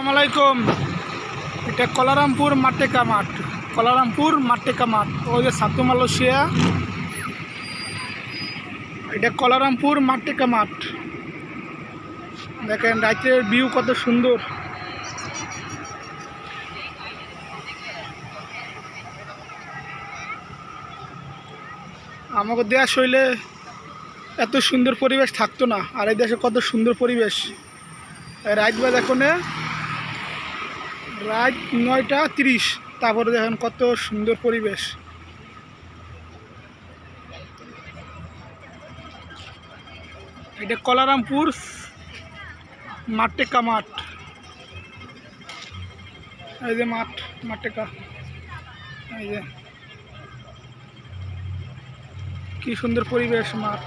আসসালামু আলাইকুম। এটা কলারামপুর মাটেকা মাঠ, কলারামপুর মাটেকা মাঠ। ওই যে সাতু মালয়েশিয়া, এটা কলারামপুর মাটেকা মাঠ। দেখেন রাতের ভিউ কত সুন্দর। আমাকে দেশ হইলে এত সুন্দর পরিবেশ থাকতো না। আর এই দেশে কত সুন্দর পরিবেশ। রাত বাজ এখন রাত 9:30, তারপরে দেখেন কত সুন্দর পরিবেশ। এটা কলারামপুর মাটেকা মাঠ। এই যে মাঠ, মাটেকা। এই যে কি সুন্দর পরিবেশ মাঠ।